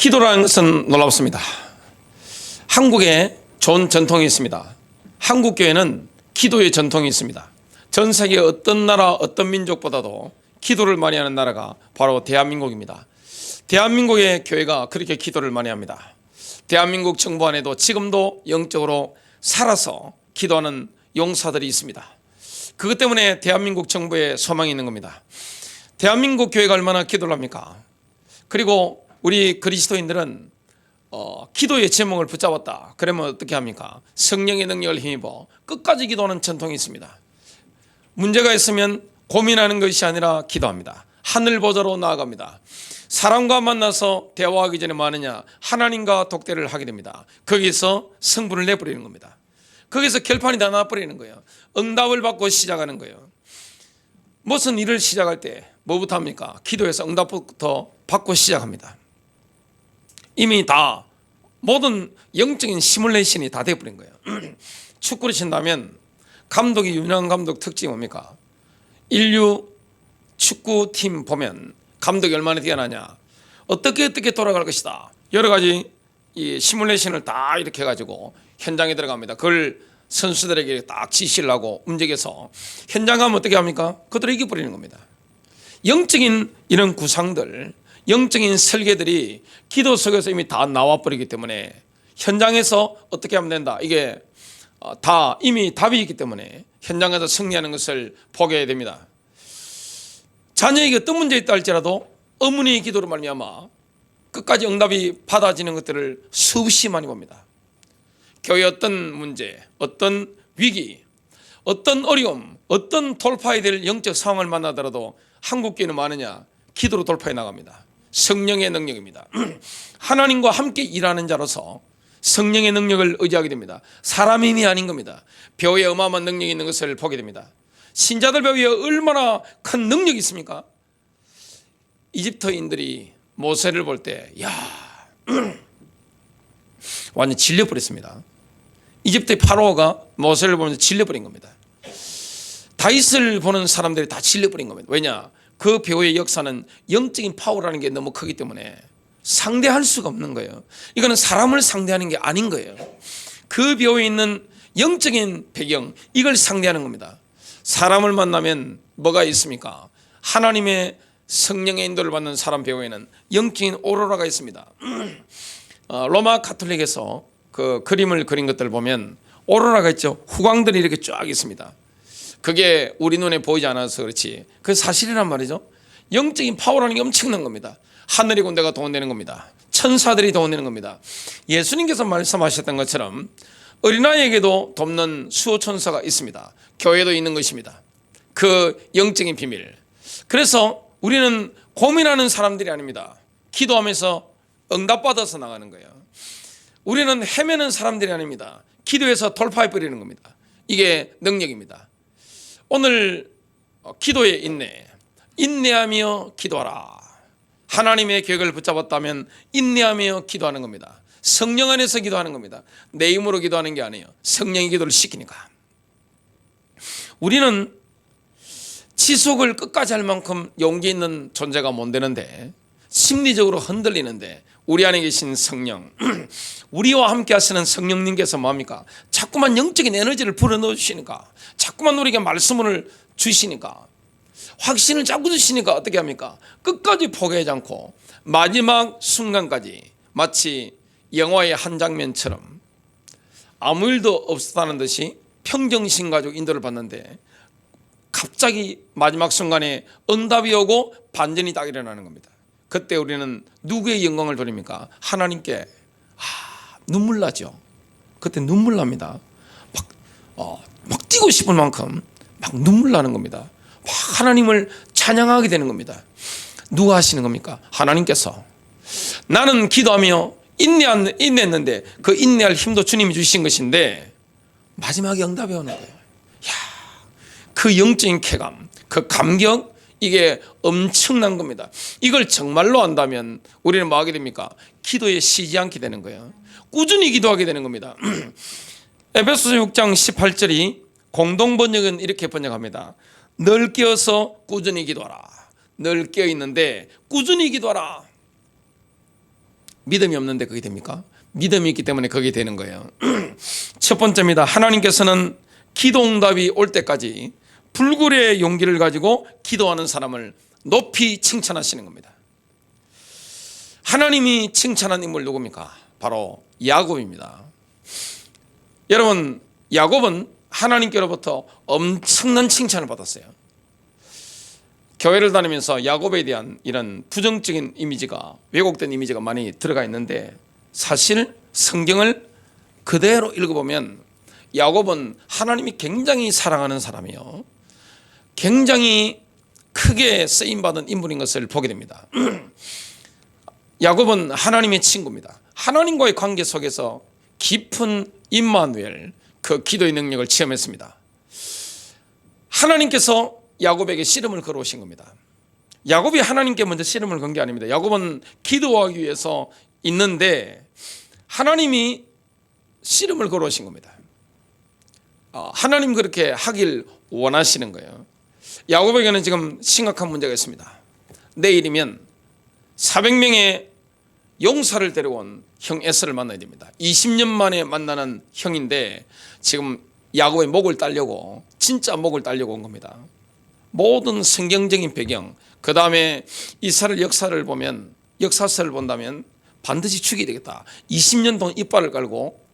기도라는 것은 놀랍습니다. 한국에 좋은 전통이 있습니다. 한국 교회는 기도의 전통이 있습니다. 전 세계 어떤 나라 어떤 민족보다도 기도를 많이 하는 나라가 바로 대한민국입니다. 대한민국의 교회가 그렇게 기도를 많이 합니다. 대한민국 정부 안에도 지금도 영적으로 살아서 기도하는 용사들이 있습니다. 그것 때문에 대한민국 정부에 소망이 있는 겁니다. 대한민국 교회가 얼마나 기도를 합니까? 그리고 우리 그리스도인들은 기도의 제목을 붙잡았다. 그러면 어떻게 합니까? 성령의 능력을 힘입어 끝까지 기도하는 전통이 있습니다. 문제가 있으면 고민하는 것이 아니라 기도합니다. 하늘 보좌로 나아갑니다. 사람과 만나서 대화하기 전에 뭐 하느냐? 하나님과 독대를 하게 됩니다. 거기서 성분을 내버리는 겁니다. 거기서 결판이 다 나버리는 거예요. 응답을 받고 시작하는 거예요. 무슨 일을 시작할 때 뭐부터 합니까? 기도해서 응답부터 받고 시작합니다. 이미 다 모든 영적인 시뮬레이션이 다 돼버린 거예요. 축구를 친다면 감독이 유명한 감독 특징이 뭡니까? 인류 축구팀 보면 감독이 얼마나 뛰어나냐, 어떻게 돌아갈 것이다, 여러 가지 이 시뮬레이션을 다 이렇게 해가지고 현장에 들어갑니다. 그걸 선수들에게 딱 지시를 하고 움직여서 현장 가면 어떻게 합니까? 그들을 이겨버리는 겁니다. 영적인 이런 구상들, 영적인 설계들이 기도 속에서 이미 다 나와버리기 때문에 현장에서 어떻게 하면 된다, 이게 다 이미 답이 있기 때문에 현장에서 승리하는 것을 보게 됩니다. 자녀에게 어떤 문제 있다 할지라도 어머니의 기도로 말미암아 끝까지 응답이 받아지는 것들을 수없이 많이 봅니다. 교회 어떤 문제, 어떤 위기, 어떤 어려움, 어떤 돌파해야 될 영적 상황을 만나더라도 한국교회는 뭐하느냐? 기도로 돌파해 나갑니다. 성령의 능력입니다. 하나님과 함께 일하는 자로서 성령의 능력을 의지하게 됩니다. 사람의 힘이 아닌 겁니다. 벼에 어마어마한 능력이 있는 것을 보게 됩니다. 신자들 벼 위에 얼마나 큰 능력이 있습니까? 이집트인들이 모세를 볼 때 완전 질려버렸습니다. 이집트의 파로가 모세를 보면서 질려버린 겁니다. 다윗을 보는 사람들이 다 질려버린 겁니다. 왜냐? 그 배우의 역사는 영적인 파워라는 게 너무 크기 때문에 상대할 수가 없는 거예요. 이거는 사람을 상대하는 게 아닌 거예요. 그 배우에 있는 영적인 배경, 이걸 상대하는 겁니다. 사람을 만나면 뭐가 있습니까? 하나님의 성령의 인도를 받는 사람 배우에는 영적인 오로라가 있습니다. 로마 가톨릭에서 그 그림을 그린 것들 보면 오로라가 있죠. 후광들이 이렇게 쫙 있습니다. 그게 우리 눈에 보이지 않아서 그렇지 그 사실이란 말이죠. 영적인 파워라는 게 엄청난 겁니다. 하늘의 군대가 동원되는 겁니다. 천사들이 동원되는 겁니다. 예수님께서 말씀하셨던 것처럼 어린아이에게도 돕는 수호천사가 있습니다. 교회도 있는 것입니다. 그 영적인 비밀. 그래서 우리는 고민하는 사람들이 아닙니다. 기도하면서 응답받아서 나가는 거예요. 우리는 헤매는 사람들이 아닙니다. 기도해서 돌파해버리는 겁니다. 이게 능력입니다. 오늘 기도의 인내하며 기도하라. 하나님의 계획을 붙잡았다면 인내하며 기도하는 겁니다. 성령 안에서 기도하는 겁니다. 내 힘으로 기도하는 게 아니에요. 성령의 기도를 시키니까. 우리는 지속을 끝까지 할 만큼 용기 있는 존재가 못 되는데, 심리적으로 흔들리는데 우리 안에 계신 성령, 우리와 함께 하시는 성령님께서 뭐합니까? 자꾸만 영적인 에너지를 불어넣으시니까, 자꾸만 우리에게 말씀을 주시니까, 확신을 자꾸 주시니까 어떻게 합니까? 끝까지 포기하지 않고 마지막 순간까지 마치 영화의 한 장면처럼 아무 일도 없었다는 듯이 평정심 가지고 인도를 받는데 갑자기 마지막 순간에 응답이 오고 반전이 딱 일어나는 겁니다. 그때 우리는 누구의 영광을 돌립니까? 하나님께. 눈물 나죠. 그때 눈물 납니다. 막 뛰고 싶을 만큼 막 눈물 나는 겁니다. 막 하나님을 찬양하게 되는 겁니다. 누가 하시는 겁니까? 하나님께서. 나는 기도하며 인내했는데 그 인내할 힘도 주님이 주신 것인데 마지막에 응답이 오는 거예요. 그 영적인 쾌감, 그 감격, 이게 엄청난 겁니다. 이걸 정말로 안다면 우리는 뭐 하게 됩니까? 기도에 쉬지 않게 되는 거예요. 꾸준히 기도하게 되는 겁니다. 에베소서 6장 18절이 공동 번역은 이렇게 번역합니다. 늘 깨어서 꾸준히 기도하라. 늘 깨어 있는데 꾸준히 기도하라. 믿음이 없는데 그게 됩니까? 믿음이 있기 때문에 그게 되는 거예요. 첫 번째입니다. 하나님께서는 기도 응답이 올 때까지 불굴의 용기를 가지고 기도하는 사람을 높이 칭찬하시는 겁니다. 하나님이 칭찬한 인물 누굽니까? 바로 야곱입니다. 여러분, 야곱은 하나님께로부터 엄청난 칭찬을 받았어요. 교회를 다니면서 야곱에 대한 이런 부정적인 이미지가, 왜곡된 이미지가 많이 들어가 있는데, 사실 성경을 그대로 읽어보면 야곱은 하나님이 굉장히 사랑하는 사람이요, 굉장히 크게 쓰임받은 인물인 것을 보게 됩니다. 야곱은 하나님의 친구입니다. 하나님과의 관계 속에서 깊은 임마누엘, 그 기도의 능력을 체험했습니다. 하나님께서 야곱에게 씨름을 걸어오신 겁니다. 야곱이 하나님께 먼저 씨름을 건 게 아닙니다. 야곱은 기도하기 위해서 있는데 하나님이 씨름을 걸어오신 겁니다. 하나님 그렇게 하길 원하시는 거예요. 야곱에게는 지금 심각한 문제가 있습니다. 내일이면 400명의 용사를 데려온 형 에서를 만나야 됩니다. 20년 만에 만나는 형인데 지금 야곱의 목을 따려고, 진짜 목을 따려고 온 겁니다. 모든 성경적인 배경, 그 다음에 이스라엘 역사를 보면, 역사서를 본다면 반드시 죽여야 되겠다. 20년 동안 이빨을 깔고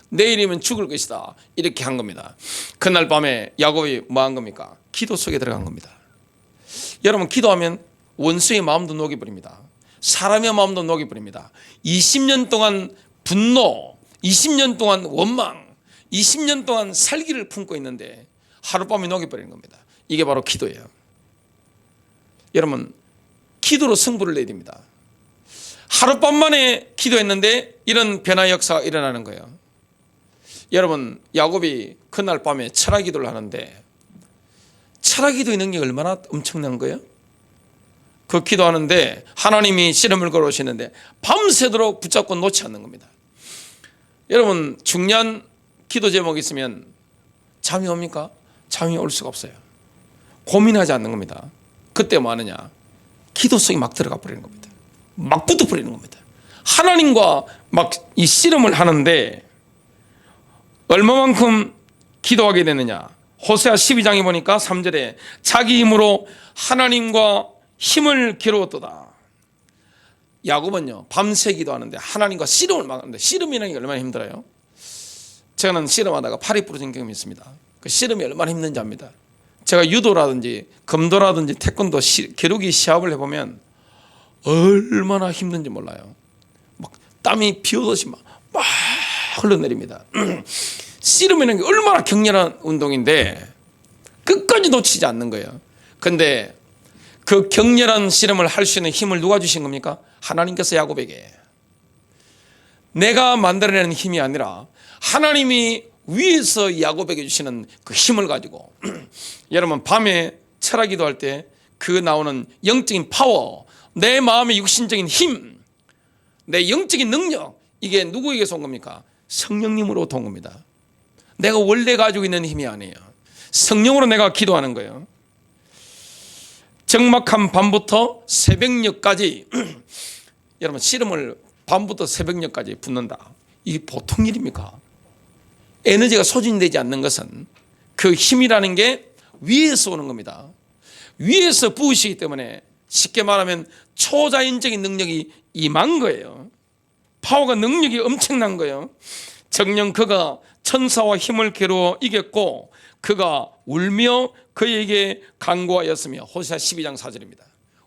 내일이면 죽을 것이다, 이렇게 한 겁니다. 그날 밤에 야곱이 뭐 한 겁니까? 기도 속에 들어간 겁니다. 여러분, 기도하면 원수의 마음도 녹여버립니다. 사람의 마음도 녹여버립니다. 20년 동안 분노, 20년 동안 원망, 20년 동안 살기를 품고 있는데 하룻밤에 녹여버리는 겁니다. 이게 바로 기도예요. 여러분, 기도로 승부를 내야 됩니다. 하룻밤 만에 기도했는데 이런 변화 역사가 일어나는 거예요. 여러분, 야곱이 그날 밤에 철학 기도를 하는데, 철학 기도의 능력이 얼마나 엄청난 거예요? 그 기도하는데 하나님이 씨름을 걸어오시는데 밤새도록 붙잡고 놓지 않는 겁니다. 여러분, 중요한 기도 제목이 있으면 잠이 옵니까? 잠이 올 수가 없어요. 고민하지 않는 겁니다. 그때 뭐 하느냐? 기도 속에 막 들어가 버리는 겁니다. 막 붙어 버리는 겁니다. 하나님과 막 이 씨름을 하는데 얼마만큼 기도하게 되느냐? 호세아 12장에 보니까 3절에 자기 힘으로 하나님과 힘을 기르었도다. 야곱은요, 밤새 기도하는데 하나님과 씨름을 막 하는데, 씨름이라는 게 얼마나 힘들어요? 저는 씨름하다가 팔이 부러진 경험이 있습니다. 그 씨름이 얼마나 힘든지 압니다. 제가 유도라든지 금도라든지 태권도 기록이 시합을 해보면 얼마나 힘든지 몰라요. 막 땀이 비오듯이 막 흘러내립니다. 씨름이라는 게 얼마나 격렬한 운동인데 끝까지 놓치지 않는 거예요. 근데 그 격렬한 씨름을 할 수 있는 힘을 누가 주신 겁니까? 하나님께서 야곱에게. 내가 만들어내는 힘이 아니라 하나님이 위에서 야곱에게 주시는 그 힘을 가지고 여러분, 밤에 철학 기도할 때 그 나오는 영적인 파워, 내 마음의 육신적인 힘, 내 영적인 능력, 이게 누구에게서 온 겁니까? 성령님으로부터 온 겁니다. 내가 원래 가지고 있는 힘이 아니에요. 성령으로 내가 기도하는 거예요. 적막한 밤부터 새벽녘까지 여러분, 씨름을 밤부터 새벽녘까지 붙는다. 이게 보통 일입니까? 에너지가 소진되지 않는 것은 그 힘이라는 게 위에서 오는 겁니다. 위에서 부으시기 때문에 쉽게 말하면 초자연적인 능력이 임한 거예요. 파워가, 능력이 엄청난 거예요. 정녕 그가 천사와 힘을 겨루어 이겼고 그가 울며 그에게 간구하였으며. 호세아 12장 4절입니다.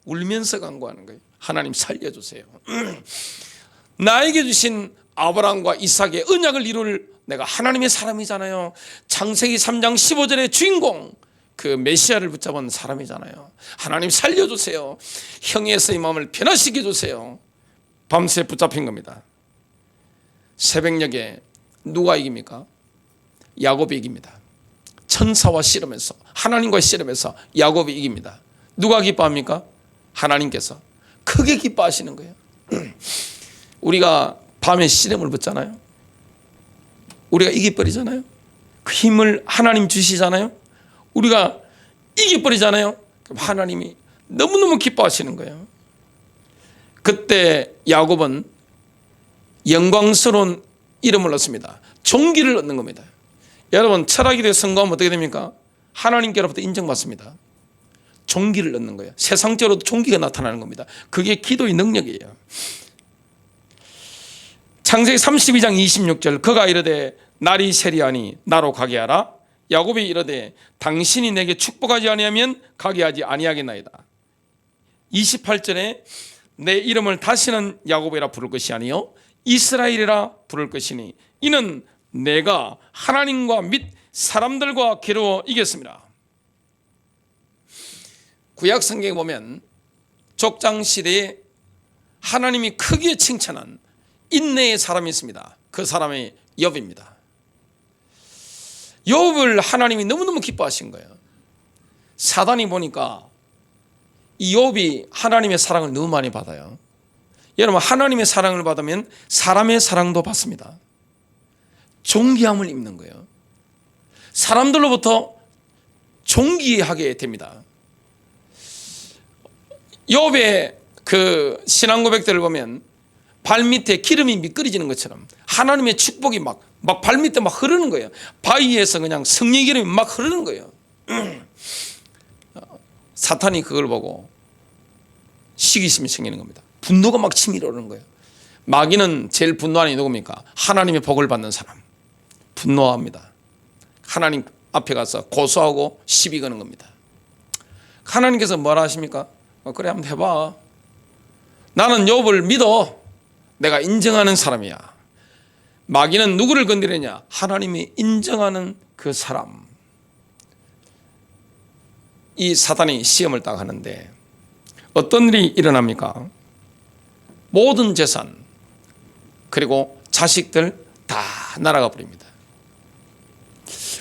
울면서 간구하는 거예요. 하나님 살려주세요. 나에게 주신 아브라함과 이삭의 언약을 이룰 내가 하나님의 사람이잖아요. 창세기 3장 15절의 주인공, 그 메시아를 붙잡은 사람이잖아요. 하나님 살려주세요. 형에서의 마음을 변화시켜 주세요. 밤새 붙잡힌 겁니다. 새벽녘에 누가 이깁니까? 야곱이 이깁니다. 천사와 씨름에서, 하나님과 씨름에서 야곱이 이깁니다. 누가 기뻐합니까? 하나님께서 크게 기뻐하시는 거예요. 우리가 밤에 씨름을 붙잖아요. 우리가 이겨버리잖아요. 그 힘을 하나님 주시잖아요. 우리가 이겨버리잖아요. 그럼 하나님이 너무너무 기뻐하시는 거예요. 그때 야곱은 영광스러운 이름을 얻습니다. 존귀를 얻는 겁니다. 여러분, 철학기도에 성공하면 어떻게 됩니까? 하나님께로부터 인정받습니다. 존귀를 얻는 거예요. 세상적으로도 존귀가 나타나는 겁니다. 그게 기도의 능력이에요. 창세기 32장 26절, 그가 이르되 날이 세리하니 나로 가게 하라. 야곱이 이르되 당신이 내게 축복하지 아니하면 가게 하지 아니하겠나이다. 28절에 내 이름을 다시는 야곱이라 부를 것이 아니요 이스라엘이라 부를 것이니 이는 내가 하나님과 및 사람들과 겨루어 이겼습니다. 구약 성경에 보면 족장 시대에 하나님이 크게 칭찬한 인내의 사람이 있습니다. 그 사람이 욥입니다. 욥을 하나님이 너무너무 기뻐하신 거예요. 사단이 보니까 이 욥이 하나님의 사랑을 너무 많이 받아요. 여러분, 하나님의 사랑을 받으면 사람의 사랑도 받습니다. 존귀함을 입는 거예요. 사람들로부터 존귀하게 됩니다. 욥의 그 신앙 고백들을 보면 발밑에 기름이 미끄러지는 것처럼 하나님의 축복이 막 발밑에 막 흐르는 거예요. 바위에서 그냥 성령 기름이 막 흐르는 거예요. 사탄이 그걸 보고 시기심이 생기는 겁니다. 분노가 막 치밀어 오르는 거예요. 마귀는 제일 분노하는 게 누굽니까? 하나님의 복을 받는 사람. 분노합니다. 하나님 앞에 가서 고소하고 시비 거는 겁니다. 하나님께서 뭐라 하십니까? 그래, 한번 해봐. 나는 욥을 믿어. 내가 인정하는 사람이야. 마귀는 누구를 건드리냐? 하나님이 인정하는 그 사람. 이 사단이 시험을 딱 하는데 어떤 일이 일어납니까? 모든 재산 그리고 자식들 다 날아가 버립니다.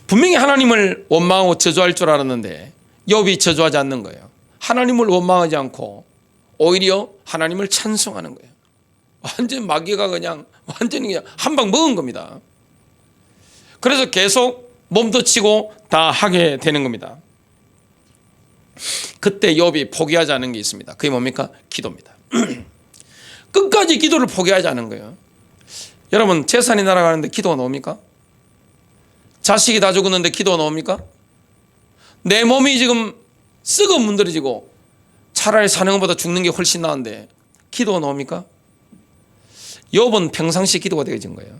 분명히 하나님을 원망하고 저주할 줄 알았는데 욥이 저주하지 않는 거예요. 하나님을 원망하지 않고 오히려 하나님을 찬송하는 거예요. 완전 마귀가 그냥 완전히 그냥 한 방 먹은 겁니다. 그래서 계속 몸도치고 다 하게 되는 겁니다. 그때 욥이 포기하지 않은 게 있습니다. 그게 뭡니까? 기도입니다. 끝까지 기도를 포기하지 않은 거예요. 여러분, 재산이 날아가는데 기도가 나옵니까? 자식이 다 죽었는데 기도가 나옵니까? 내 몸이 지금 썩어 문드러지고 차라리 사는 것보다 죽는 게 훨씬 나은데 기도가 나옵니까? 욥은 평상시 기도가 되어진 거예요.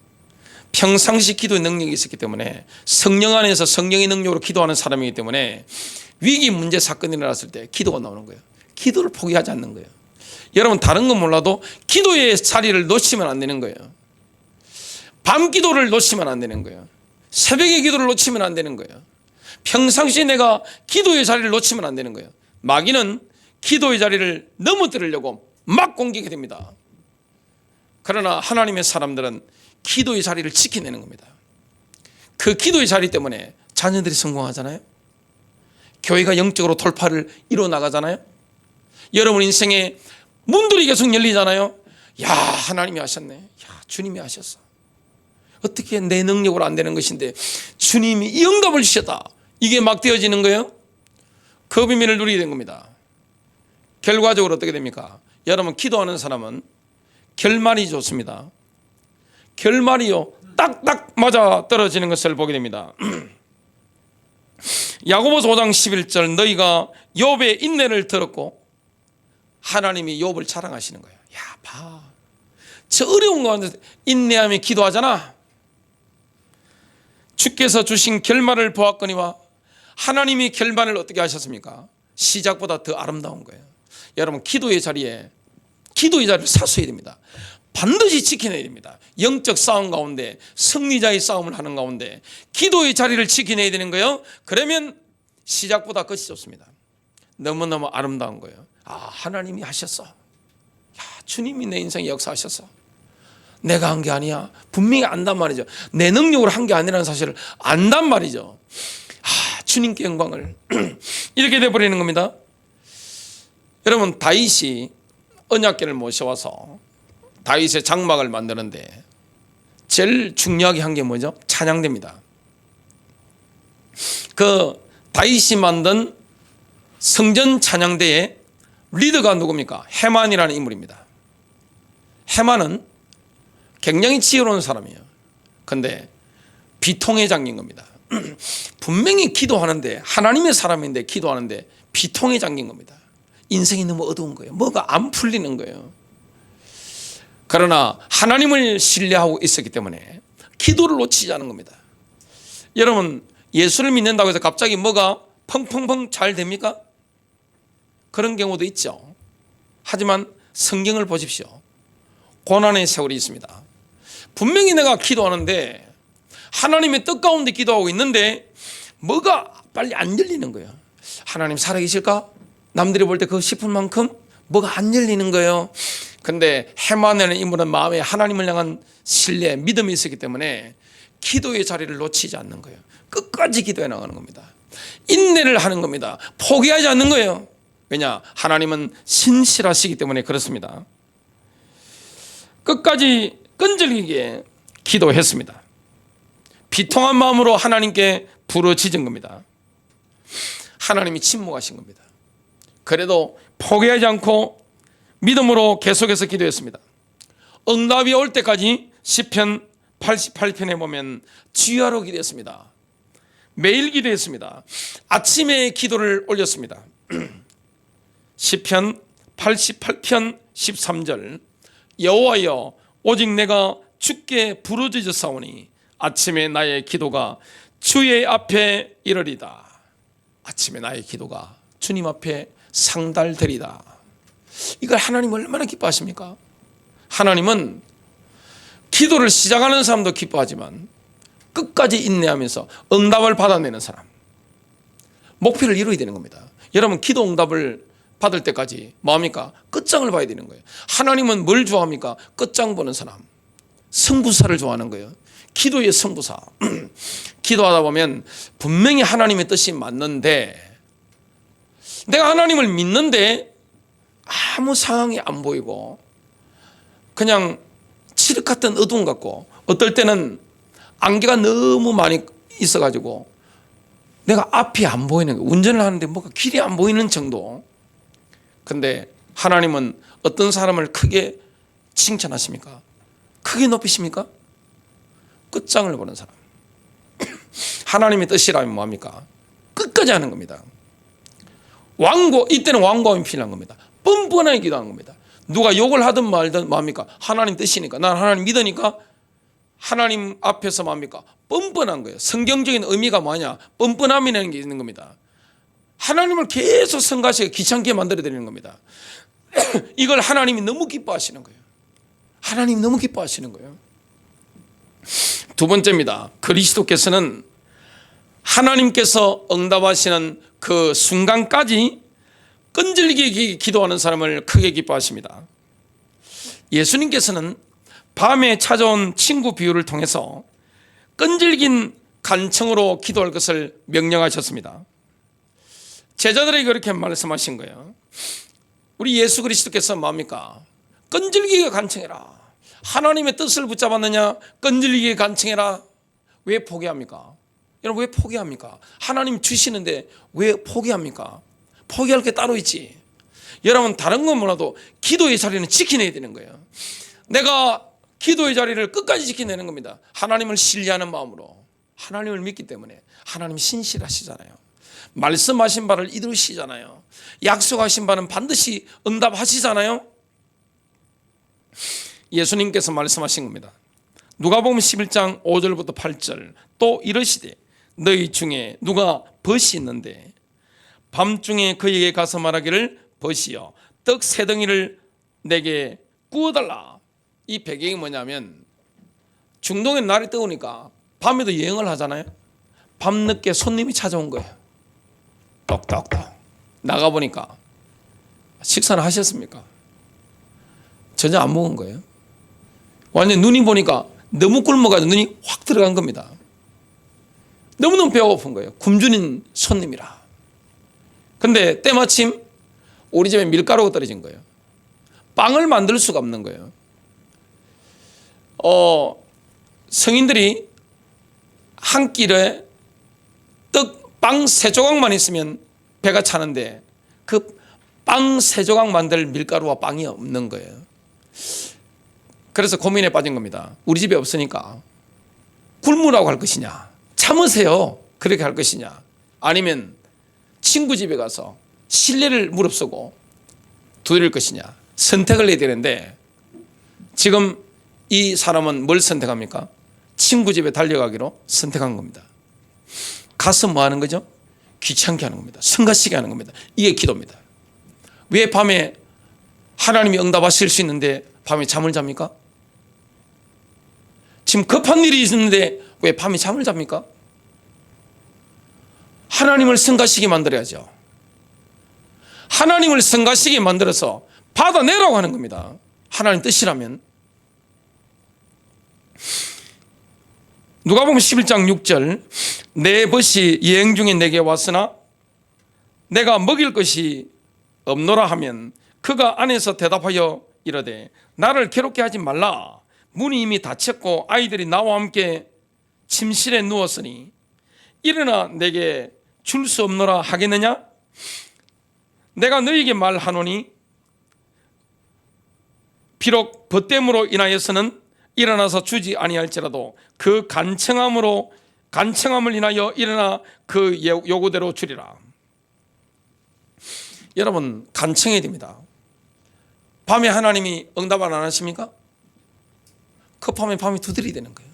평상시 기도의 능력이 있었기 때문에 성령 안에서 성령의 능력으로 기도하는 사람이기 때문에 위기 문제 사건이 일어났을 때 기도가 나오는 거예요. 기도를 포기하지 않는 거예요. 여러분, 다른 건 몰라도 기도의 자리를 놓치면 안 되는 거예요. 밤 기도를 놓치면 안 되는 거예요. 새벽의 기도를 놓치면 안 되는 거예요. 평상시에 내가 기도의 자리를 놓치면 안 되는 거예요. 마귀는 기도의 자리를 넘어뜨리려고 막 공격이 됩니다. 그러나 하나님의 사람들은 기도의 자리를 지켜내는 겁니다. 그 기도의 자리 때문에 자녀들이 성공하잖아요. 교회가 영적으로 돌파를 이루어 나가잖아요. 여러분 인생에 문들이 계속 열리잖아요. 야, 하나님이 하셨네. 야, 주님이 하셨어. 어떻게 내 능력으로 안 되는 것인데 주님이 이 응답을 주셨다. 이게 막 되어지는 거예요. 그 비밀을 누리게 된 겁니다. 결과적으로 어떻게 됩니까? 여러분, 기도하는 사람은 결말이 좋습니다. 결말이요, 딱딱 맞아 떨어지는 것을 보게 됩니다. 야고보서 5장 11절, 너희가 욥의 인내를 들었고 하나님이 욥을 자랑하시는 거예요. 야, 봐, 저 어려운 가운데 인내하며 기도하잖아. 주께서 주신 결말을 보았거니와 하나님이 결말을 어떻게 하셨습니까? 시작보다 더 아름다운 거예요. 여러분, 기도의 자리를 사수해야 됩니다. 반드시 지켜내야 됩니다. 영적 싸움 가운데, 승리자의 싸움을 하는 가운데 기도의 자리를 지켜내야 되는 거예요. 그러면 시작보다 끝이 좋습니다. 너무너무 아름다운 거예요. 아, 하나님이 하셨어. 야, 주님이 내 인생에 역사하셨어. 내가 한 게 아니야. 분명히 안단 말이죠. 내 능력으로 한 게 아니라는 사실을 안단 말이죠. 아, 주님께 영광을. 이렇게 돼버리는 겁니다. 여러분, 다윗이 언약궤를 모셔와서 다윗의 장막을 만드는데 제일 중요하게 한 게 뭐죠? 찬양대입니다. 그 다윗이 만든 성전 찬양대의 리더가 누굽니까? 헤만이라는 인물입니다. 헤만은 굉장히 지혜로운 사람이에요. 근데 비통에 잠긴 겁니다. 분명히 기도하는데, 하나님의 사람인데 기도하는데 비통에 잠긴 겁니다. 인생이 너무 어두운 거예요. 뭐가 안 풀리는 거예요. 그러나 하나님을 신뢰하고 있었기 때문에 기도를 놓치지 않은 겁니다. 여러분, 예수를 믿는다고 해서 갑자기 뭐가 펑펑펑 잘 됩니까? 그런 경우도 있죠. 하지만 성경을 보십시오. 고난의 세월이 있습니다. 분명히 내가 기도하는데, 하나님의 뜻 가운데 기도하고 있는데 뭐가 빨리 안 열리는 거예요. 하나님 살아계실까? 남들이 볼 때 그거 싶은 만큼 뭐가 안 열리는 거예요. 근데 헤마네는 인물은 마음에 하나님을 향한 신뢰, 믿음이 있었기 때문에 기도의 자리를 놓치지 않는 거예요. 끝까지 기도해 나가는 겁니다. 인내를 하는 겁니다. 포기하지 않는 거예요. 왜냐? 하나님은 신실하시기 때문에 그렇습니다. 끝까지 끈질기게 기도했습니다. 비통한 마음으로 하나님께 부르짖은 겁니다. 하나님이 침묵하신 겁니다. 그래도 포기하지 않고 믿음으로 계속해서 기도했습니다. 응답이 올 때까지 시편 88편에 보면 주야로 기도했습니다. 매일 기도했습니다. 아침에 기도를 올렸습니다. 시편 88편 13절, 여호와여 오직 내가 주께 부르짖었사오니 아침에 나의 기도가 주의 앞에 이르리다. 아침에 나의 기도가 주님 앞에 상달되리다. 이걸 하나님 얼마나 기뻐하십니까? 하나님은 기도를 시작하는 사람도 기뻐하지만 끝까지 인내하면서 응답을 받아내는 사람, 목표를 이루어야 되는 겁니다. 여러분, 기도 응답을 받을 때까지 뭐합니까? 끝장을 봐야 되는 거예요. 하나님은 뭘 좋아합니까? 끝장 보는 사람, 승부사를 좋아하는 거예요. 기도의 승부사. 기도하다 보면 분명히 하나님의 뜻이 맞는데, 내가 하나님을 믿는데 아무 상황이 안 보이고 그냥 칠흑 같은 어두움 같고, 어떨 때는 안개가 너무 많이 있어가지고 내가 앞이 안 보이는 거예요. 운전을 하는데 뭐가 길이 안 보이는 정도. 근데 하나님은 어떤 사람을 크게 칭찬하십니까? 크게 높이십니까? 끝장을 보는 사람. 하나님의 뜻이라면 뭐합니까? 끝까지 하는 겁니다. 이때는 완고함이 필요한 겁니다. 뻔뻔하게 기도하는 겁니다. 누가 욕을 하든 말든 뭐합니까? 하나님 뜻이니까, 난 하나님 믿으니까 하나님 앞에서 뭐합니까? 뻔뻔한 거예요. 성경적인 의미가 뭐냐? 뻔뻔함이라는 게 있는 겁니다. 하나님을 계속 성가시게 귀찮게 만들어 드리는 겁니다. 이걸 하나님이 너무 기뻐하시는 거예요. 하나님이 너무 기뻐하시는 거예요. 두 번째입니다. 그리스도께서는 하나님께서 응답하시는 그 순간까지 끈질기게 기도하는 사람을 크게 기뻐하십니다. 예수님께서는 밤에 찾아온 친구 비유를 통해서 끈질긴 간청으로 기도할 것을 명령하셨습니다. 제자들에게 그렇게 말씀하신 거예요. 우리 예수 그리스도께서 뭡니까? 끈질기게 간청해라. 하나님의 뜻을 붙잡았느냐? 끈질기게 간청해라. 왜 포기합니까? 여러분, 왜 포기합니까? 하나님 주시는데 왜 포기합니까? 포기할 게 따로 있지. 여러분, 다른 건 몰라도 기도의 자리는 지켜내야 되는 거예요. 내가 기도의 자리를 끝까지 지켜내는 겁니다. 하나님을 신뢰하는 마음으로. 하나님을 믿기 때문에. 하나님 신실하시잖아요. 말씀하신 바를 이루시잖아요. 약속하신 바는 반드시 응답하시잖아요. 예수님께서 말씀하신 겁니다. 누가복음 11장 5절부터 8절, 또 이르시되 너희 중에 누가 벗이 있는데 밤중에 그에게 가서 말하기를 벗이여 떡 세 덩이를 내게 구워달라. 이 배경이 뭐냐면, 중동에 날이 뜨우니까 밤에도 여행을 하잖아요. 밤늦게 손님이 찾아온 거예요. 똑똑똑 나가보니까 식사는 하셨습니까? 전혀 안 먹은 거예요. 완전 눈이 보니까 너무 굶어가지고 눈이 확 들어간 겁니다. 너무너무 배가 고픈 거예요. 굶주린 손님이라. 근데 때마침 우리 집에 밀가루가 떨어진 거예요. 빵을 만들 수가 없는 거예요. 성인들이 한 끼에 빵 3조각만 있으면 배가 차는데 그 빵 3조각 만들 밀가루와 빵이 없는 거예요. 그래서 고민에 빠진 겁니다. 우리 집에 없으니까 굶으라고 할 것이냐, 참으세요 그렇게 할 것이냐, 아니면 친구 집에 가서 신뢰를 무릅쓰고 두드릴 것이냐, 선택을 해야 되는데 지금 이 사람은 뭘 선택합니까? 친구 집에 달려가기로 선택한 겁니다. 가서 뭐 하는 거죠? 귀찮게 하는 겁니다. 성가시게 하는 겁니다. 이게 기도입니다. 왜 밤에 하나님이 응답하실 수 있는데 밤에 잠을 잡니까? 지금 급한 일이 있는데 왜 밤에 잠을 잡니까? 하나님을 성가시게 만들어야죠. 하나님을 성가시게 만들어서 받아내라고 하는 겁니다. 하나님 뜻이라면. 누가복음 11장 6절, 내 벗이 여행 중에 내게 왔으나 내가 먹일 것이 없노라 하면 그가 안에서 대답하여 이르되 나를 괴롭게 하지 말라. 문이 이미 닫혔고 아이들이 나와 함께 침실에 누웠으니 일어나 내게 줄 수 없노라 하겠느냐? 내가 너희에게 말하노니 비록 벗됨으로 인하여서는 일어나서 주지 아니할지라도 그 간청함을 인하여 일어나 그 요구대로 주리라. 여러분, 간청해야 됩니다. 밤에 하나님이 응답을 안 하십니까? 급하면 밤에 두드려야 되는 거예요.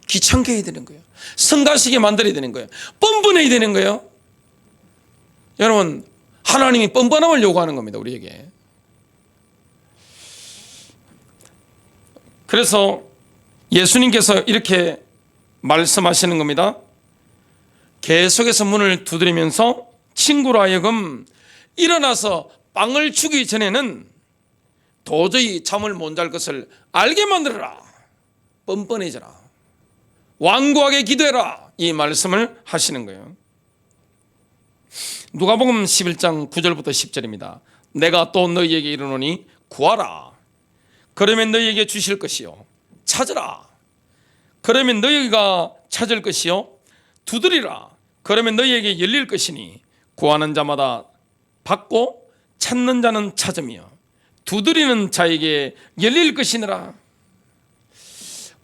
귀찮게 해야 되는 거예요. 성가시게 만들어야 되는 거예요. 뻔뻔해야 되는 거예요. 여러분, 하나님이 뻔뻔함을 요구하는 겁니다, 우리에게. 그래서 예수님께서 이렇게 말씀하시는 겁니다. 계속해서 문을 두드리면서 친구로 하여금 일어나서 빵을 주기 전에는 도저히 잠을 못 잘 것을 알게 만들어라. 뻔뻔해져라. 완고하게 기도해라. 이 말씀을 하시는 거예요. 누가복음 11장 9절부터 10절입니다. 내가 또 너희에게 이르노니 구하라. 그러면 너희에게 주실 것이요. 찾으라. 그러면 너희가 찾을 것이요. 두드리라. 그러면 너희에게 열릴 것이니 구하는 자마다 받고 찾는 자는 찾으며 두드리는 자에게 열릴 것이니라.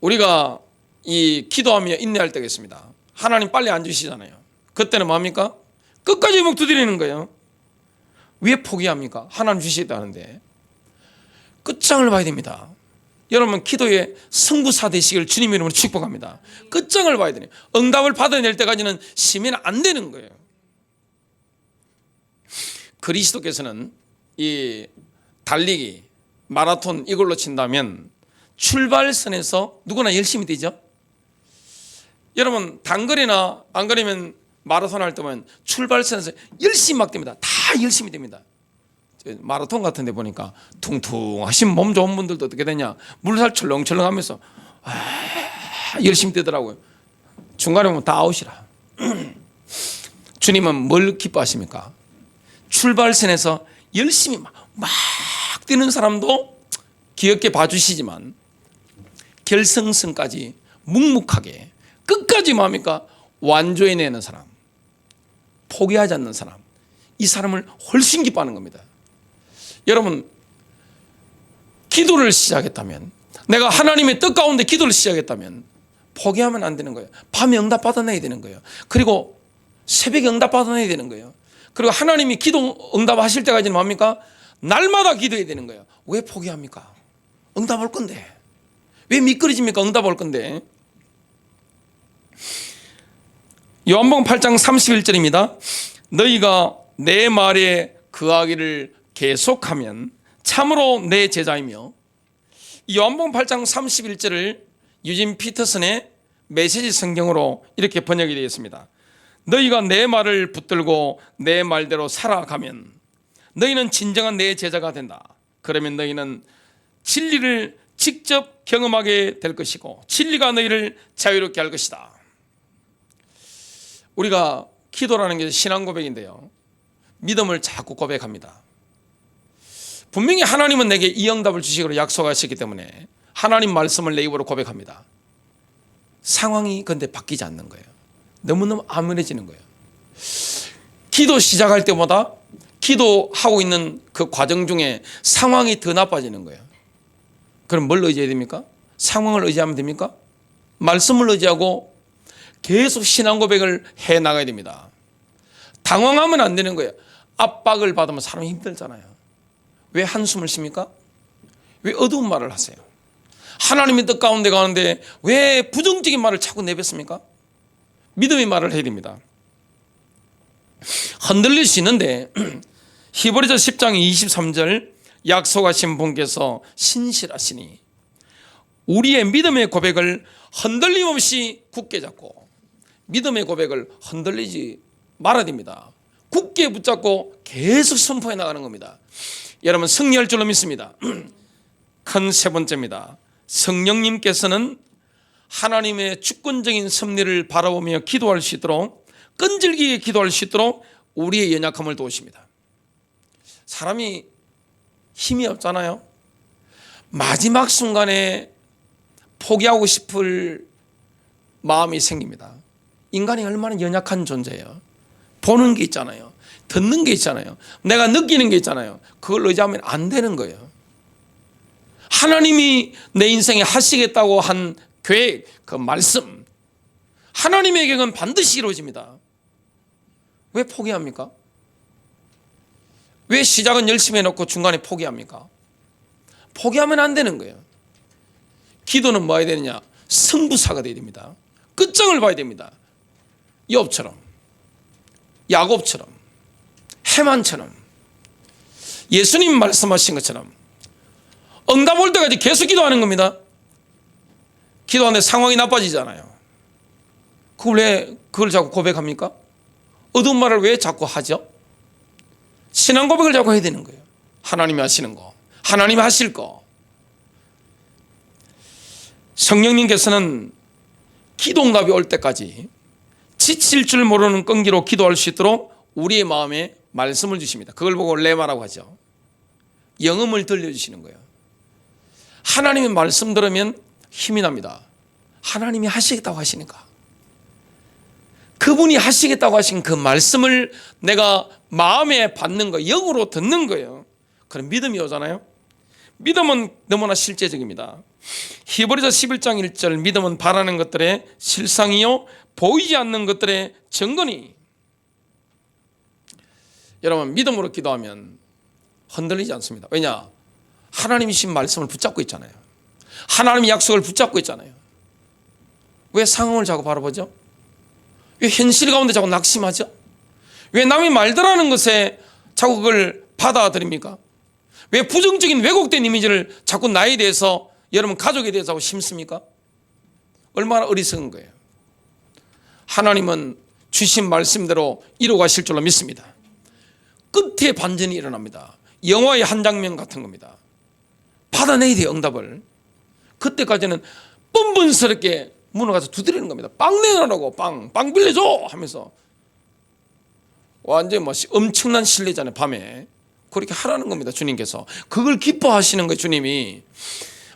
우리가 이 기도하며 인내할 때가 있습니다. 하나님 빨리 안 주시잖아요. 그때는 뭡니까? 끝까지 목 두드리는 거예요. 왜 포기합니까? 하나님 주시겠다는데. 끝장을 봐야 됩니다. 여러분, 기도의 성부사 되시길 주님 이름으로 축복합니다. 끝장을 봐야 되네요. 응답을 받아낼 때까지는 쉬면 안 되는 거예요. 그리스도께서는 이 달리기, 마라톤 이걸로 친다면 출발선에서 누구나 열심히 뛰죠. 여러분, 단거리나 안 그러면 마라톤 할 때면 출발선에서 열심히 막 됩니다. 다 열심히 됩니다. 마라톤 같은 데 보니까 퉁퉁하신 몸 좋은 분들도 어떻게 되냐, 물살 철렁철렁 하면서 열심히 뛰더라고요. 중간에 보면 다 아웃이라. 주님은 뭘 기뻐하십니까? 출발선에서 열심히 막 뛰는 사람도 귀엽게 봐주시지만 결승선까지 묵묵하게 끝까지 뭡니까? 완주해내는 사람, 포기하지 않는 사람, 이 사람을 훨씬 기뻐하는 겁니다. 여러분, 기도를 시작했다면, 내가 하나님의 뜻 가운데 기도를 시작했다면 포기하면 안 되는 거예요. 밤에 응답 받아내야 되는 거예요. 그리고 새벽에 응답 받아내야 되는 거예요. 그리고 하나님이 기도 응답하실 때까지는 뭡니까? 날마다 기도해야 되는 거예요. 왜 포기합니까? 응답 올 건데. 왜 미끄러집니까? 응답 올 건데. 요한복음 8장 31절입니다. 너희가 내 말에 거하기를 계속하면 참으로 내 제자이며, 요한복음 8장 31절을 유진 피터슨의 메시지 성경으로 이렇게 번역이 되어 있습니다. 너희가 내 말을 붙들고 내 말대로 살아가면 너희는 진정한 내 제자가 된다. 그러면 너희는 진리를 직접 경험하게 될 것이고 진리가 너희를 자유롭게 할 것이다. 우리가 기도라는 게 신앙 고백인데요, 믿음을 자꾸 고백합니다. 분명히 하나님은 내게 이 응답을 주시기로 약속하셨기 때문에 하나님 말씀을 내 입으로 고백합니다. 상황이 근데 바뀌지 않는 거예요. 너무너무 암울해지는 거예요. 기도 시작할 때보다 기도하고 있는 그 과정 중에 상황이 더 나빠지는 거예요. 그럼 뭘 의지해야 됩니까? 상황을 의지하면 됩니까? 말씀을 의지하고 계속 신앙 고백을 해 나가야 됩니다. 당황하면 안 되는 거예요. 압박을 받으면 사람이 힘들잖아요. 왜 한숨을 쉽니까? 왜 어두운 말을 하세요? 하나님의 뜻 가운데 가는데 왜 부정적인 말을 자꾸 내뱉습니까? 믿음의 말을 해야 됩니다. 흔들릴 수 있는데 히브리서 10장 23절 약속하신 분께서 신실하시니 우리의 믿음의 고백을 흔들림 없이 굳게 잡고, 믿음의 고백을 흔들리지 말아야 됩니다. 굳게 붙잡고 계속 선포해 나가는 겁니다. 여러분 승리할 줄로 믿습니다. 큰 세 번째입니다. 성령님께서는 하나님의 주권적인 섭리를 바라보며 기도할 수 있도록, 끈질기게 기도할 수 있도록 우리의 연약함을 도우십니다. 사람이 힘이 없잖아요. 마지막 순간에 포기하고 싶을 마음이 생깁니다. 인간이 얼마나 연약한 존재예요. 보는 게 있잖아요. 듣는 게 있잖아요. 내가 느끼는 게 있잖아요. 그걸 의지하면 안 되는 거예요. 하나님이 내 인생에 하시겠다고 한 계획, 그 말씀, 하나님의 계획은 반드시 이루어집니다. 왜 포기합니까? 왜 시작은 열심히 해놓고 중간에 포기합니까? 포기하면 안 되는 거예요. 기도는 뭐 해야 되느냐? 승부사가 돼야 됩니다. 끝장을 봐야 됩니다. 욥처럼, 야곱처럼, 해만처럼, 예수님 말씀하신 것처럼 응답 올 때까지 계속 기도하는 겁니다. 기도하는데 상황이 나빠지잖아요. 그걸 자꾸 고백합니까? 어두운 말을 왜 자꾸 하죠? 신앙 고백을 자꾸 해야 되는 거예요. 하나님이 하시는 거, 하나님이 하실 거. 성령님께서는 기도 응답이 올 때까지 지칠 줄 모르는 끈기로 기도할 수 있도록 우리의 마음에 말씀을 주십니다. 그걸 보고 레마라고 하죠. 영음을 들려주시는 거예요. 하나님의 말씀 들으면 힘이 납니다. 하나님이 하시겠다고 하시니까. 그분이 하시겠다고 하신 그 말씀을 내가 마음에 받는 거, 영으로 듣는 거예요. 그럼 믿음이 오잖아요. 믿음은 너무나 실제적입니다. 히브리서 11장 1절 믿음은 바라는 것들의 실상이요 보이지 않는 것들의 증거니. 여러분 믿음으로 기도하면 흔들리지 않습니다. 왜냐? 하나님이 주신 말씀을 붙잡고 있잖아요. 하나님의 약속을 붙잡고 있잖아요. 왜 상황을 자꾸 바라보죠? 왜 현실 가운데 자꾸 낙심하죠? 왜 남이 말들하는 것에 자꾸 그걸 받아들입니까? 왜 부정적인 왜곡된 이미지를 자꾸 나에 대해서, 여러분 가족에 대해서 자꾸 심습니까? 얼마나 어리석은 거예요. 하나님은 주신 말씀대로 이루어가실 줄로 믿습니다. 끝에 반전이 일어납니다. 영화의 한 장면 같은 겁니다. 받아내야 돼요, 응답을. 그때까지는 뻔뻔스럽게 문을 가서 두드리는 겁니다. 빵 내놔라고, 빵 빌려줘 하면서 완전히 엄청난 신뢰잖아요. 밤에 그렇게 하라는 겁니다. 주님께서 그걸 기뻐하시는 거예요. 주님이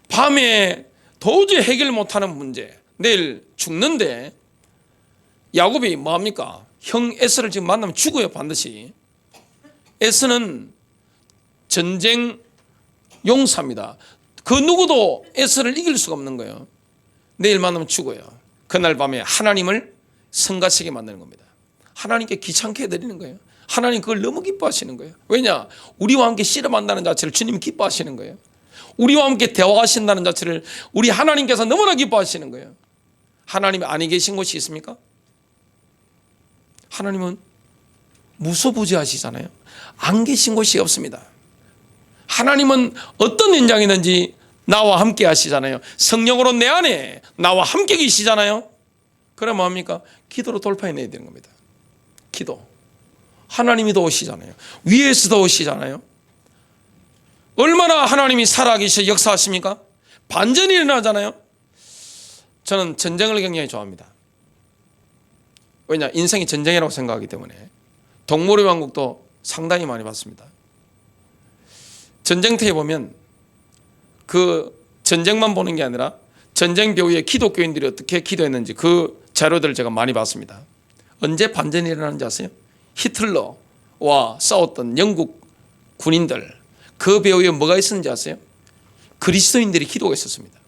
밤에 도저히 해결 못하는 문제, 내일 죽는데 야곱이 뭐합니까? 형 에서를 지금 만나면 죽어요. 반드시. 에서는 전쟁 용사입니다. 그 누구도 에서를 이길 수가 없는 거예요. 내일 만나면 죽어요. 그날 밤에 하나님을 성가시게 만드는 겁니다. 하나님께 귀찮게 해드리는 거예요. 하나님 그걸 너무 기뻐하시는 거예요. 왜냐? 우리와 함께 씨름한다는 자체를 주님 기뻐하시는 거예요. 우리와 함께 대화하신다는 자체를 우리 하나님께서 너무나 기뻐하시는 거예요. 하나님이 아니 계신 곳이 있습니까? 하나님은 무소부지하시잖아요. 안 계신 곳이 없습니다. 하나님은 어떤 현장이든지 나와 함께 하시잖아요. 성령으로 내 안에 나와 함께 계시잖아요. 그럼 뭐합니까? 기도로 돌파해내야 되는 겁니다. 기도. 하나님이 도우시잖아요. 위에서 도우시잖아요. 얼마나 하나님이 살아계셔 역사하십니까? 반전이 일어나잖아요. 저는 전쟁을 굉장히 좋아합니다. 왜냐? 인생이 전쟁이라고 생각하기 때문에. 동물의 왕국도 상당히 많이 봤습니다. 전쟁터에 보면 그 전쟁만 보는 게 아니라 전쟁 배후에 기독교인들이 어떻게 기도했는지 그 자료들을 제가 많이 봤습니다. 언제 반전이 일어나는지 아세요? 히틀러와 싸웠던 영국 군인들, 그 배후에 뭐가 있었는지 아세요? 그리스도인들이 기도가 있었습니다.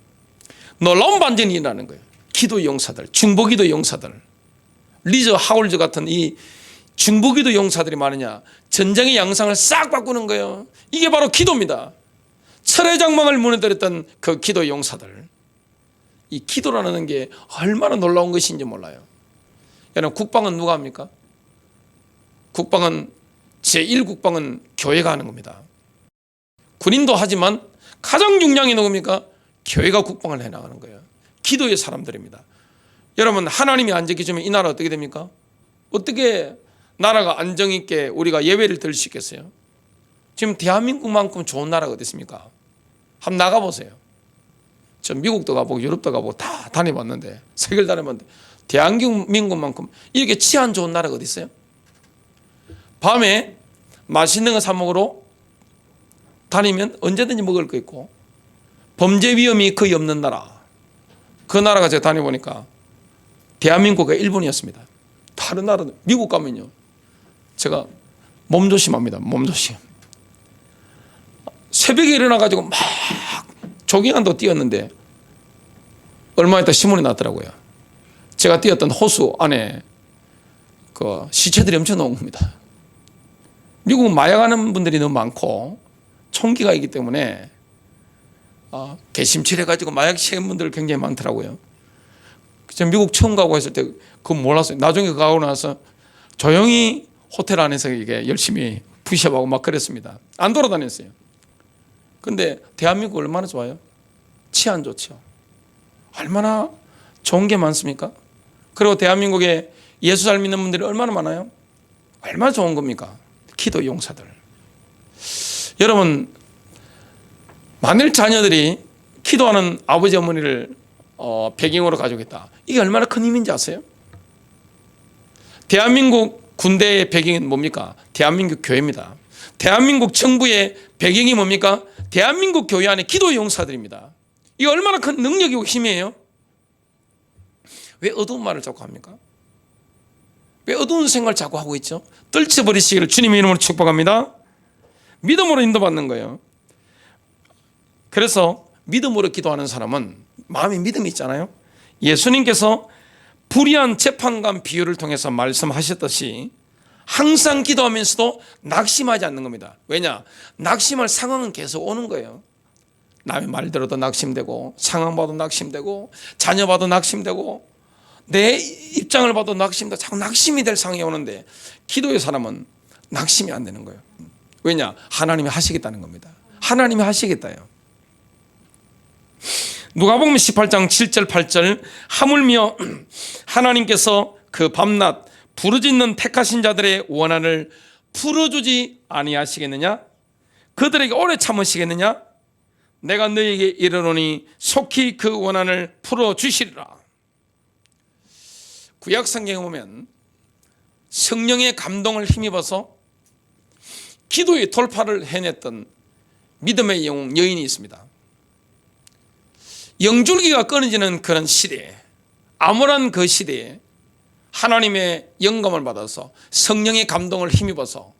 놀라운 반전이 일어나는 거예요. 기도 용사들, 중보기도 용사들, 리저 하울즈 같은 이 중보기도 용사들이 많으냐, 전쟁의 양상을 싹 바꾸는 거예요. 이게 바로 기도입니다. 철의 장막을 무너뜨렸던 그 기도 용사들. 이 기도라는 게 얼마나 놀라운 것인지 몰라요. 여러분, 국방은 누가 합니까? 국방은 제1국방은 교회가 하는 겁니다. 군인도 하지만 가장 중요한 게 누굽니까? 교회가 국방을 해나가는 거예요. 기도의 사람들입니다. 여러분, 하나님이 안 지켜주면 이 나라 어떻게 됩니까? 어떻게 나라가 안정 있게 우리가 예배를 드릴 수 있겠어요? 지금 대한민국만큼 좋은 나라가 어디 있습니까? 한번 나가보세요. 저 미국도 가보고 유럽도 가보고 다 다녀봤는데, 세계를 다녀봤는데 대한민국만큼 이렇게 치안 좋은 나라가 어디 있어요? 밤에 맛있는 거 사 먹으러 다니면 언제든지 먹을 거 있고, 범죄 위험이 거의 없는 나라, 그 나라가 제가 다녀보니까 대한민국과 일본이었습니다. 다른 나라는, 미국 가면요, 제가 몸조심합니다. 몸조심. 새벽에 일어나가지고 막 조깅한다고 뛰었는데 얼마 있다 신문이 났더라고요. 제가 뛰었던 호수 안에 그 시체들이 엄청 나온 겁니다. 미국은 마약하는 분들이 너무 많고 총기가 있기 때문에 개심칠해가지고 마약 시행분들 굉장히 많더라고요. 제가 미국 처음 가고 했을 때 그건 몰랐어요. 나중에 가고 나서 조용히 호텔 안에서 이게 열심히 푸시업하고 막 그랬습니다. 안 돌아다녔어요. 근데 대한민국 얼마나 좋아요? 치안 좋죠. 얼마나 좋은 게 많습니까? 그리고 대한민국에 예수 잘 믿는 분들이 얼마나 많아요? 얼마나 좋은 겁니까? 기도 용사들. 여러분, 만일 자녀들이 기도하는 아버지 어머니를 배경으로 가지고 있다, 이게 얼마나 큰 힘인지 아세요? 대한민국 군대의 배경이 뭡니까? 대한민국 교회입니다. 대한민국 정부의 배경이 뭡니까? 대한민국 교회 안에 기도 용사들입니다. 이게 얼마나 큰 능력이고 힘이에요? 왜 어두운 말을 자꾸 합니까? 왜 어두운 생각을 자꾸 하고 있죠? 떨쳐버리시기를 주님의 이름으로 축복합니다. 믿음으로 인도받는 거예요. 그래서 믿음으로 기도하는 사람은 마음에 믿음이 있잖아요. 예수님께서 불의한 재판관 비유를 통해서 말씀하셨듯이 항상 기도하면서도 낙심하지 않는 겁니다. 왜냐? 낙심할 상황은 계속 오는 거예요. 남의 말 들어도 낙심되고, 상황 봐도 낙심되고, 자녀 봐도 낙심되고, 내 입장을 봐도 낙심되고, 자꾸 낙심이 될 상황이 오는데, 기도의 사람은 낙심이 안 되는 거예요. 왜냐? 하나님이 하시겠다는 겁니다. 하나님이 하시겠다요. 누가복음 18장 7절 8절, 하물며 하나님께서 그 밤낮 부르짖는 택하신 자들의 원한을 풀어주지 아니하시겠느냐? 그들에게 오래 참으시겠느냐? 내가 너에게 이르노니 속히 그 원한을 풀어주시리라. 구약 성경에 보면 성령의 감동을 힘입어서 기도의 돌파를 해냈던 믿음의 영웅 여인이 있습니다. 영줄기가 끊어지는 그런 시대에, 암울한 그 시대에 하나님의 영감을 받아서 성령의 감동을 힘입어서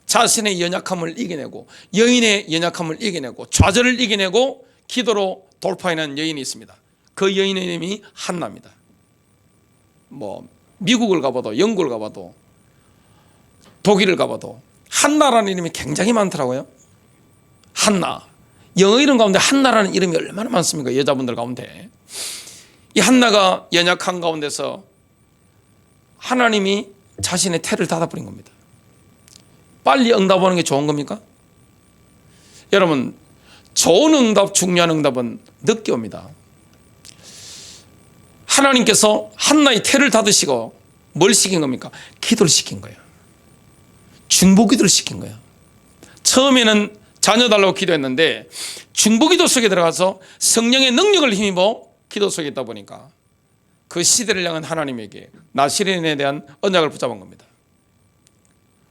자신의 연약함을 이겨내고, 여인의 연약함을 이겨내고, 좌절을 이겨내고 기도로 돌파해낸 여인이 있습니다. 그 여인의 이름이 한나입니다. 미국을 가봐도, 영국을 가봐도, 독일을 가봐도 한나라는 이름이 굉장히 많더라고요. 한나. 영어 이름 가운데 한나라는 이름이 얼마나 많습니까? 여자분들 가운데. 이 한나가 연약한 가운데서 하나님이 자신의 태를 닫아버린 겁니다. 빨리 응답하는 게 좋은 겁니까? 여러분, 좋은 응답, 중요한 응답은 늦게 옵니다. 하나님께서 한나의 태를 닫으시고 뭘 시킨 겁니까? 기도를 시킨 거예요. 중보기도를 시킨 거예요. 처음에는 자녀 달라고 기도했는데 중보기도 속에 들어가서 성령의 능력을 힘입어 기도 속에 있다 보니까 그 시대를 향한 하나님에게 나시린에 대한 언약을 붙잡은 겁니다.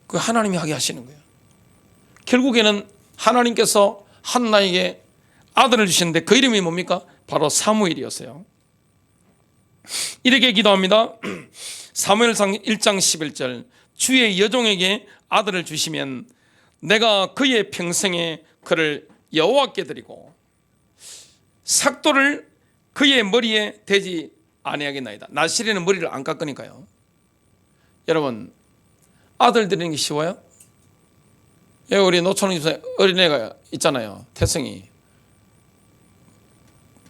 그 하나님이 하게 하시는 거예요. 결국에는 하나님께서 한나에게 아들을 주시는데 그 이름이 뭡니까? 바로 사무엘이었어요. 이렇게 기도합니다. 사무엘상 1장 11절, 주의 여종에게 아들을 주시면 내가 그의 평생에 그를 여호와께 드리고 삭도를 그의 머리에 대지 아니하겠나이다. 나시리는 머리를 안 깎으니까요. 여러분, 아들 드리는 게 쉬워요? 우리 노천홍 집사 어린애가 있잖아요. 태성이.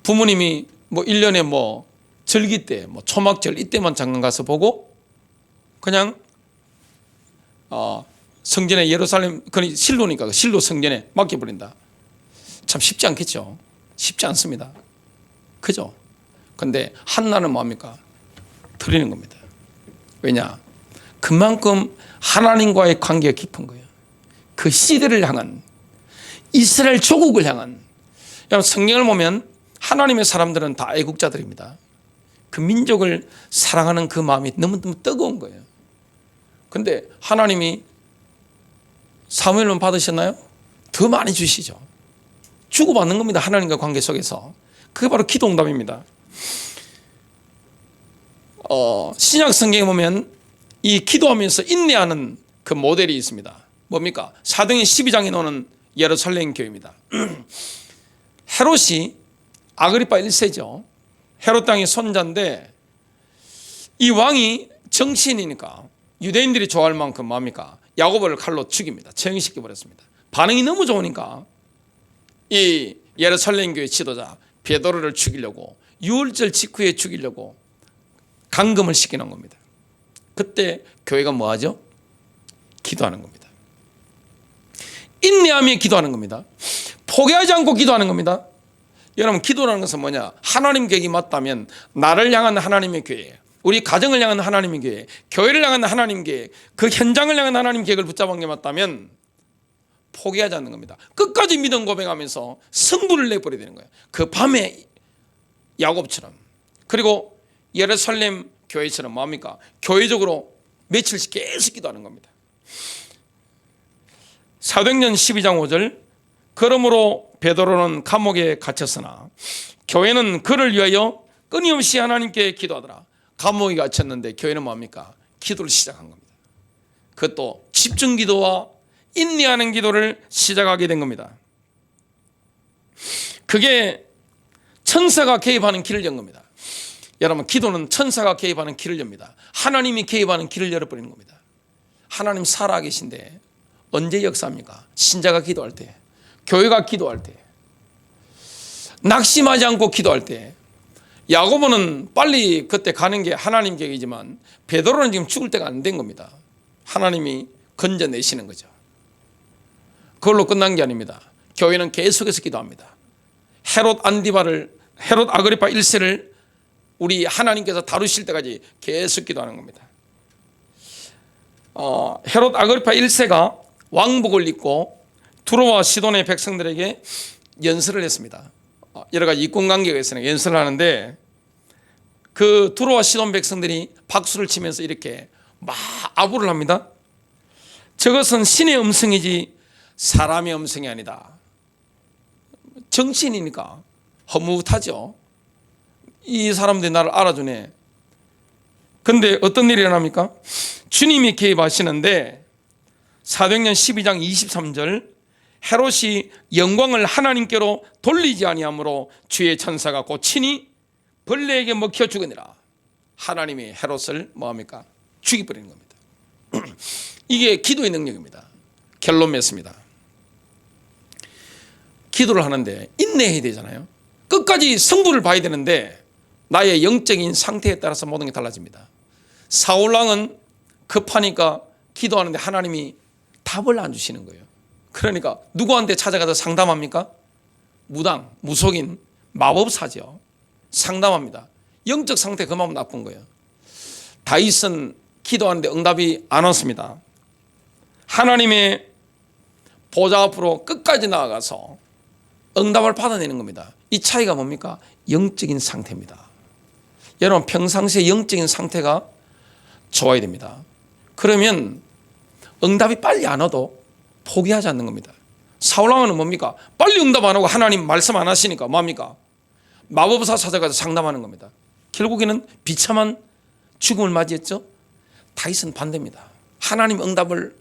부모님이 뭐 1년에 뭐 절기 때, 뭐 초막절 이때만 장관 가서 보고 그냥 성전에 예루살렘, 그 실로니까 실로 성전에 맡겨버린다. 참 쉽지 않겠죠. 쉽지 않습니다. 그죠? 근데 한나는 뭐합니까? 드리는 겁니다. 왜냐? 그만큼 하나님과의 관계가 깊은 거예요. 그 시대를 향한, 이스라엘 조국을 향한. 여러분, 성경을 보면 하나님의 사람들은 다 애국자들입니다. 그 민족을 사랑하는 그 마음이 너무너무 뜨거운 거예요. 근데 하나님이 사무엘만 받으셨나요? 더 많이 주시죠. 주고받는 겁니다. 하나님과 관계 속에서. 그게 바로 기도 응답입니다. 신약 성경에 보면 이 기도하면서 인내하는 그 모델이 있습니다. 뭡니까? 사도행전 12장에 나오는 예루살렘 교회입니다. 헤롯이 아그리파 1세죠. 헤롯 땅의 손자인데 이 왕이 정치인이니까 유대인들이 좋아할 만큼 뭡니까? 야고보를 칼로 죽입니다. 처형시켜 버렸습니다. 반응이 너무 좋으니까 이 예루살렘 교회 지도자 베드로를 죽이려고 유월절 직후에 죽이려고 감금을 시키는 겁니다. 그때 교회가 뭐 하죠? 기도하는 겁니다. 인내하며 기도하는 겁니다. 포기하지 않고 기도하는 겁니다. 여러분, 기도라는 것은 뭐냐? 하나님 계획이 맞다면 나를 향한 하나님의 계획, 우리 가정을 향한 하나님의 계획, 교회를 향한 하나님 계획, 그 현장을 향한 하나님 계획을 붙잡은 게 맞다면 포기하지 않는 겁니다. 끝까지 믿음 고백하면서 승부를 내버려야 되는 거예요. 그 밤에 야곱처럼, 그리고 예루살렘 교회처럼 뭡니까? 교회적으로 며칠씩 계속 기도하는 겁니다. 사도행전 12장 5절, 그러므로 베드로는 감옥에 갇혔으나 교회는 그를 위하여 끊임없이 하나님께 기도하더라. 감옥에 갇혔는데 교회는 뭡니까? 기도를 시작한 겁니다. 그것도 집중 기도와 인내하는 기도를 시작하게 된 겁니다. 그게 천사가 개입하는 길을 연 겁니다. 여러분, 기도는 천사가 개입하는 길을 엽니다. 하나님이 개입하는 길을 열어버리는 겁니다. 하나님 살아계신데 언제 역사합니까? 신자가 기도할 때, 교회가 기도할 때, 낙심하지 않고 기도할 때. 야고보는 빨리 그때 가는 게 하나님 계획이지만 베드로는 지금 죽을 때가 안 된 겁니다. 하나님이 건져내시는 거죠. 그걸로 끝난 게 아닙니다. 교회는 계속해서 기도합니다. 헤롯 아그리파 1세를 우리 하나님께서 다루실 때까지 계속 기도하는 겁니다. 헤롯 아그리파 1세가 왕복을 입고 두로와 시돈의 백성들에게 연설을 했습니다. 여러 가지 이권관계가 있으니까 연설을 하는데 그 두로와 시돈 백성들이 박수를 치면서 이렇게 막 아부를 합니다. 저것은 신의 음성이지 사람의 음성이 아니다. 정치인이니까 허무하죠. 이 사람들이 나를 알아주네. 근데 어떤 일이 일어납니까? 주님이 개입하시는데 사도행전 12장 23절, 헤롯이 영광을 하나님께로 돌리지 아니하므로 주의 천사가 곧 친히 벌레에게 먹혀 죽으니라. 하나님이 헤롯을 뭐합니까? 죽여버리는 겁니다. 이게 기도의 능력입니다. 결론 맺습니다. 기도를 하는데 인내해야 되잖아요. 끝까지 승부를 봐야 되는데 나의 영적인 상태에 따라서 모든 게 달라집니다. 사울왕은 급하니까 기도하는데 하나님이 답을 안 주시는 거예요. 그러니까 누구한테 찾아가서 상담합니까? 무당, 무속인, 마법사죠. 상담합니다. 영적 상태 그만큼 나쁜 거예요. 다윗은 기도하는데 응답이 안 왔습니다. 하나님의 보좌 앞으로 끝까지 나아가서 응답을 받아내는 겁니다. 이 차이가 뭡니까? 영적인 상태입니다. 여러분, 평상시에 영적인 상태가 좋아야 됩니다. 그러면 응답이 빨리 안 와도 포기하지 않는 겁니다. 사울왕은 뭡니까? 빨리 응답 안 하고 하나님 말씀 안 하시니까 뭡니까? 마법사 찾아가서 상담하는 겁니다. 결국에는 비참한 죽음을 맞이했죠. 다윗은 반대입니다. 하나님 응답을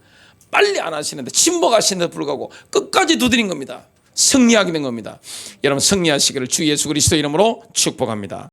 빨리 안 하시는데 침묵하시는데 불구하고 끝까지 두드린 겁니다. 승리하게 된 겁니다. 여러분 승리하시기를 주 예수 그리스도 이름으로 축복합니다.